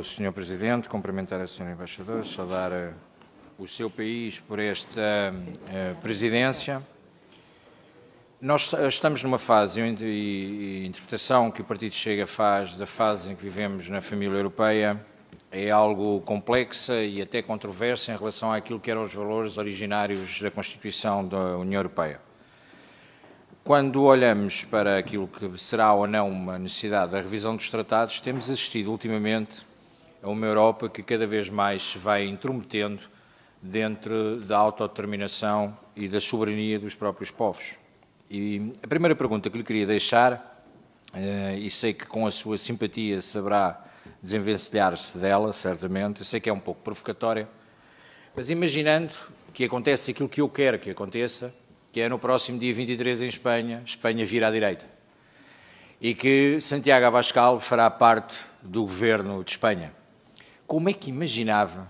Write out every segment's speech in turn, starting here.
Senhor Presidente, cumprimentar a Sra. Embaixadora, saudar o seu país por esta presidência. Nós estamos numa fase, e a interpretação que o Partido Chega faz da fase em que vivemos na família europeia é algo complexa e até controversa em relação àquilo que eram os valores originários da Constituição da União Europeia. Quando olhamos para aquilo que será ou não uma necessidade da revisão dos tratados, temos assistido ultimamente a uma Europa que cada vez mais se vai intrometendo dentro da autodeterminação e da soberania dos próprios povos. E a primeira pergunta que lhe queria deixar, e sei que com a sua simpatia saberá desenvencilhar-se dela, certamente, eu sei que é um pouco provocatória, mas imaginando que acontece aquilo que eu quero que aconteça, que é no próximo dia 23 em Espanha, Espanha vira à direita, e que Santiago Abascal fará parte do governo de Espanha. Como é que imaginava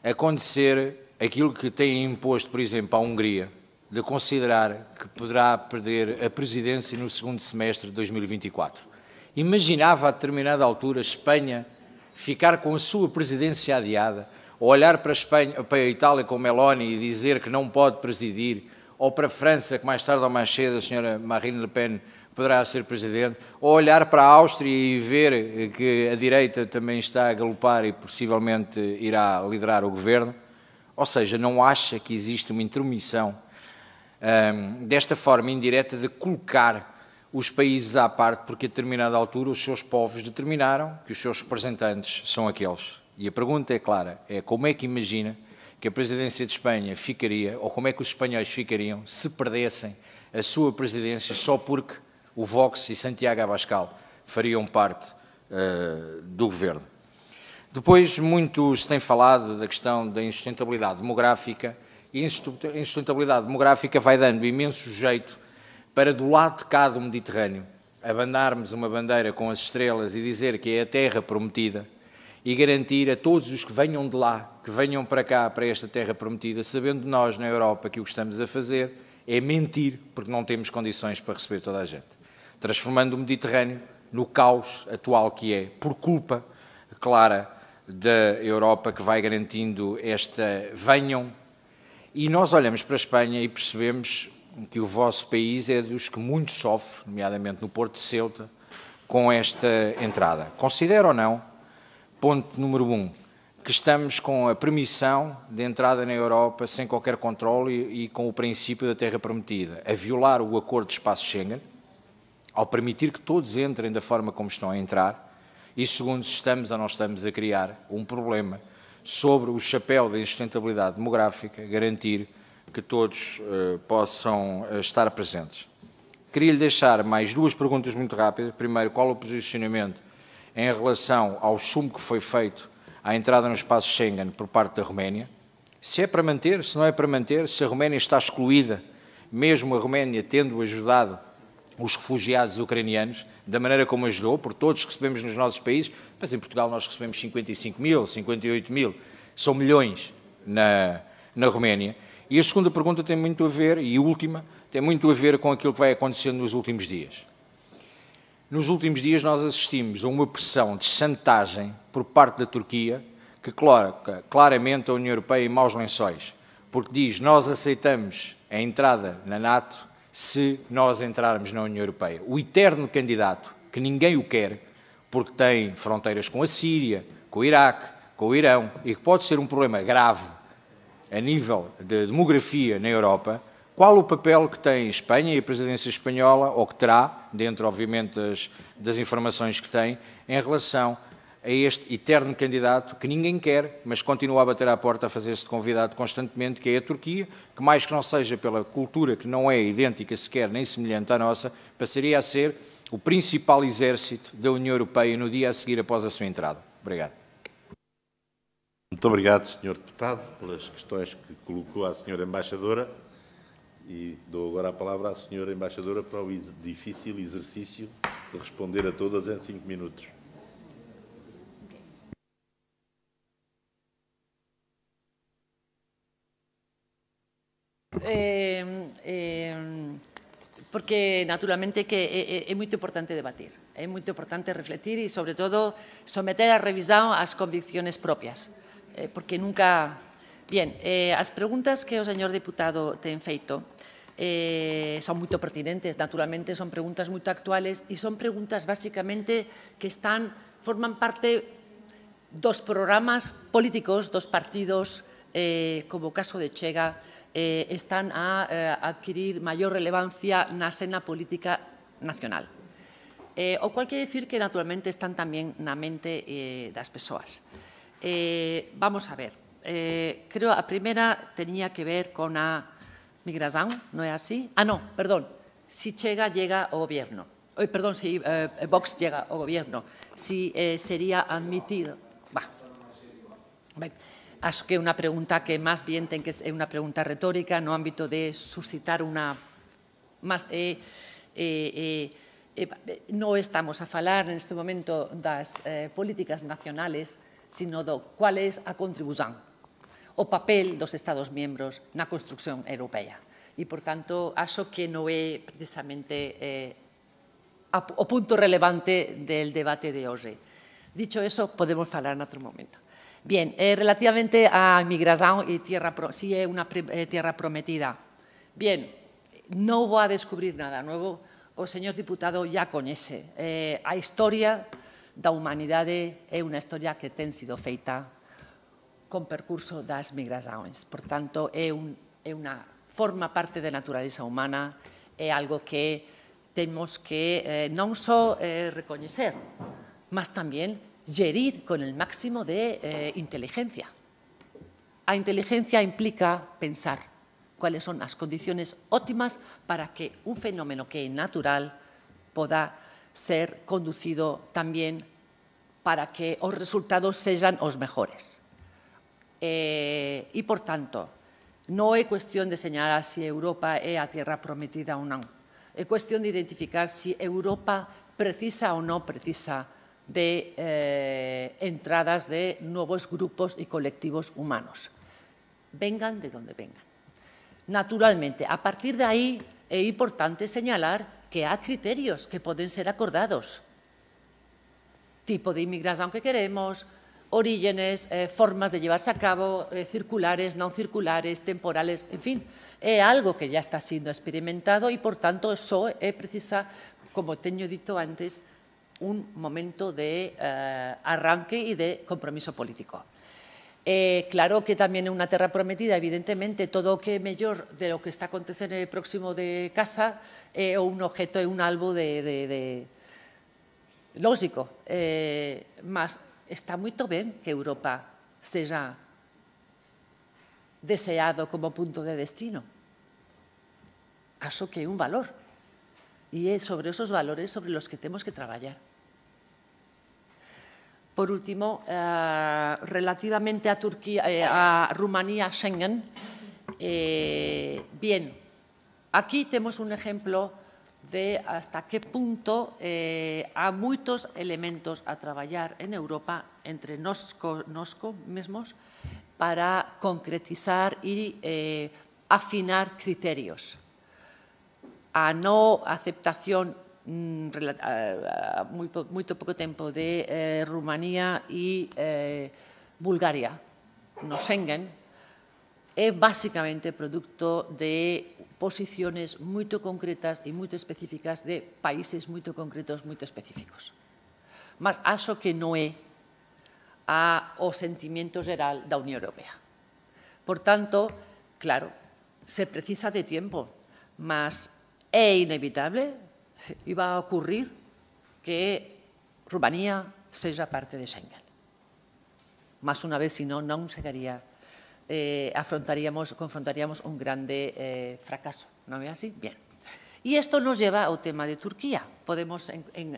acontecer aquilo que tem imposto, por exemplo, à Hungria, de considerar que poderá perder a presidência no segundo semestre de 2024? Imaginava a determinada altura Espanha ficar com a sua presidência adiada, ou olhar para a Itália com Meloni e dizer que não pode presidir, ou para a França, que mais tarde ou mais cedo a senhora Marine Le Pen poderá ser presidente, ou olhar para a Áustria e ver que a direita também está a galopar e possivelmente irá liderar o governo? Ou seja, não acha que existe uma intromissão desta forma indireta de colocar os países à parte, porque a determinada altura os seus povos determinaram que os seus representantes são aqueles? E a pergunta é clara, é como é que imagina que a presidência de Espanha ficaria, ou como é que os espanhóis ficariam se perdessem a sua presidência só porque o Vox e Santiago Abascal fariam parte do governo? Depois, muito se tem falado da questão da insustentabilidade demográfica, e a insustentabilidade demográfica vai dando imenso jeito para, do lado de cá do Mediterrâneo, abandarmos uma bandeira com as estrelas e dizer que é a terra prometida e garantir a todos os que venham de lá, que venham para cá, para esta terra prometida, sabendo nós, na Europa, que o que estamos a fazer é mentir, porque não temos condições para receber toda a gente, transformando o Mediterrâneo no caos atual que é, por culpa clara da Europa que vai garantindo esta venham. E nós olhamos para a Espanha e percebemos que o vosso país é dos que muito sofre, nomeadamente no Porto de Ceuta, com esta entrada. Considera ou não, ponto número 1, que estamos com a permissão de entrada na Europa sem qualquer controle e com o princípio da terra prometida, a violar o acordo de espaço Schengen, ao permitir que todos entrem da forma como estão a entrar, e segundo, se estamos ou não estamos a criar um problema sobre o chapéu da insustentabilidade demográfica, garantir que todos possam estar presentes. Queria-lhe deixar mais duas perguntas muito rápidas. Primeiro, qual o posicionamento em relação ao chumbo que foi feito à entrada no espaço Schengen por parte da Roménia? Se é para manter, se não é para manter, se a Roménia está excluída, mesmo a Roménia tendo ajudado os refugiados ucranianos, da maneira como ajudou, por todos que recebemos nos nossos países, mas em Portugal nós recebemos 55 mil, 58 mil, são milhões na Roménia. E a segunda pergunta tem muito a ver, e a última, tem muito a ver com aquilo que vai acontecendo nos últimos dias. Nos últimos dias nós assistimos a uma pressão de chantagem por parte da Turquia que coloca claramente a União Europeia em maus lençóis, porque diz, nós aceitamos a entrada na NATO se nós entrarmos na União Europeia. O eterno candidato, que ninguém o quer, porque tem fronteiras com a Síria, com o Iraque, com o Irão, e que pode ser um problema grave a nível de demografia na Europa, qual o papel que tem Espanha e a presidência espanhola, ou que terá, dentro, obviamente, das informações que tem, em relação a este eterno candidato que ninguém quer, mas continua a bater à porta a fazer-se de convidado constantemente, que é a Turquia, que mais que não seja pela cultura que não é idêntica sequer, nem semelhante à nossa, passaria a ser o principal exército da União Europeia no dia a seguir após a sua entrada. Obrigado. Muito obrigado, Sr. Deputado, pelas questões que colocou à Sra. Embaixadora, e dou agora a palavra à Sra. Embaixadora para o difícil exercício de responder a todas em 5 minutos. porque naturalmente que é moito importante debatir, é moito importante refletir e, sobre todo, someter a revisão as convicciones propias, porque nunca... Bien, as preguntas que o señor deputado ten feito son moito pertinentes, naturalmente son preguntas moito actuales e son preguntas basicamente que forman parte dos programas políticos dos partidos, como o caso de Chega, están a adquirir maior relevancia na escena política nacional. O cual quere dicir que, naturalmente, están tamén na mente das persoas. Vamos a ver. Creo a primeira tenía que ver con a migración, non é así? No, perdón. Si Chega llega ao gobierno. Perdón, si Vox llega ao gobierno. Si sería admitido. Acho que é unha pregunta que máis bien ten que ser unha pregunta retórica no ámbito de suscitar unha... Non estamos a falar neste momento das políticas nacionales, sino do cual é a contribución, o papel dos Estados membros na construción europea. E, por tanto, acho que non é precisamente o punto relevante del debate de hoxe. Dicho eso, podemos falar en outro momento. Bien, relativamente a inmigración y si es una tierra prometida. Bien, non vou a descubrir nada nuevo. O señor diputado ya coñece. A historia da humanidade é unha historia que ten sido feita con percurso das migracións. Por tanto, forma parte da naturaleza humana, é algo que temos que non só recoñecer, mas tamén gerir con el máximo de inteligencia. A inteligencia implica pensar cuáles son as condiciones óptimas para que un fenómeno que é natural poda ser conducido tamén para que os resultados sexan os mejores. E, por tanto, non é cuestión de señalar se Europa é a tierra prometida ou non. É cuestión de identificar se Europa precisa ou non precisa de entradas de nuevos grupos y colectivos humanos. Vengan de donde vengan. Naturalmente, a partir de ahí es importante señalar que hay criterios que pueden ser acordados. Tipo de inmigración que queremos, orígenes, formas de llevarse a cabo, circulares, non circulares, temporales, en fin, é algo que ya está siendo experimentado y, por tanto, eso é precisa, como teño dito antes, un momento de arranque y de compromiso político. Claro que tamén é unha terra prometida, evidentemente, todo o que é mellor de lo que está acontecendo próximo de casa é un objeto, é un albo de lógico, mas está moito ben que Europa seja deseado como punto de destino. Acho que é un valor. E é sobre esos valores sobre los que temos que traballar. Por último, relativamente a Turquía, a Rumanía, Schengen, bien, aquí temos un ejemplo de hasta que punto há moitos elementos a traballar en Europa entre nosco mesmos para concretizar e afinar criterios. A non aceptación moito pouco tempo de Rumanía e Bulgaria no Schengen é basicamente produto de posiciones moito concretas e moito específicas de países moito concretos, moito específicos. Mas acho que non é o sentimento geral da Unión Europea. Por tanto, claro, se precisa de tiempo, mas é inevitable e va a ocurrir que Rumanía seja parte de Schengen. Más unha vez, senón, non chegaría, confrontaríamos un grande fracaso. Non é así? Bien. E isto nos lleva ao tema de Turquía. Podemos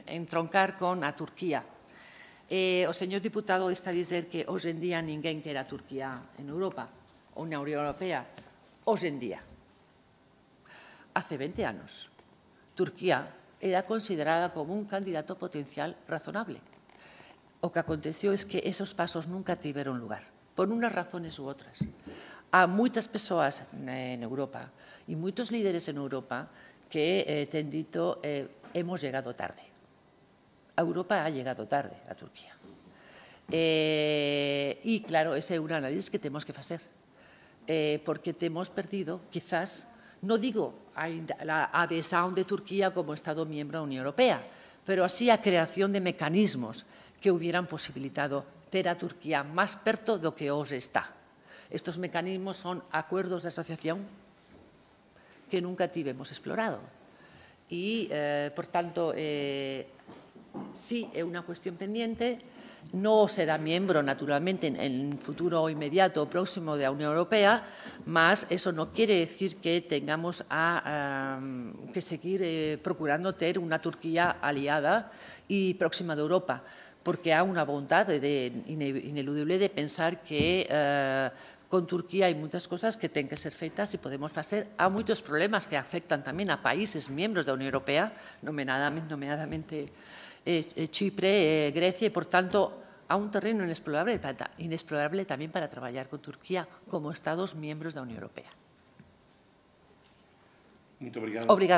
entroncar con a Turquía. O señor diputado está a dizer que hoxe en día ninguén quere a Turquía en Europa ou na Unión Europea. Hoxe en día. Hace 20 anos, Turquía era considerada como un candidato potencial razonable. O que aconteceu é que esos pasos nunca tiveron lugar, por unas razones u outras. Há moitas persoas en Europa e moitos líderes en Europa que, te han dicho, hemos llegado tarde. Europa ha llegado tarde a Turquía. Y, claro, ese é un análisis que temos que facer, porque temos perdido, quizás, no digo a adhesión de Turquía como Estado miembro da Unión Europea, pero así a creación de mecanismos que hubieran posibilitado ter a Turquía máis perto do que hoxe está. Estos mecanismos son acuerdos de asociación que nunca tivemos explorado. E, por tanto, sí, é unha cuestión pendiente. No será miembro, naturalmente, en el futuro inmediato o próximo de la Unión Europea, mas eso no quiere decir que tengamos que seguir procurando tener una Turquía aliada y próxima de Europa, porque hay una voluntad ineludible de pensar que con Turquía hay muchas cosas que tienen que ser feitas y podemos hacer. Hay muchos problemas que afectan también a países miembros de la Unión Europea, nomeadamente Chipre, Grecia, y por tanto a un terreno inexplorable también para trabajar con Turquía como Estados miembros de la Unión Europea. Muito obrigado. Obrigada.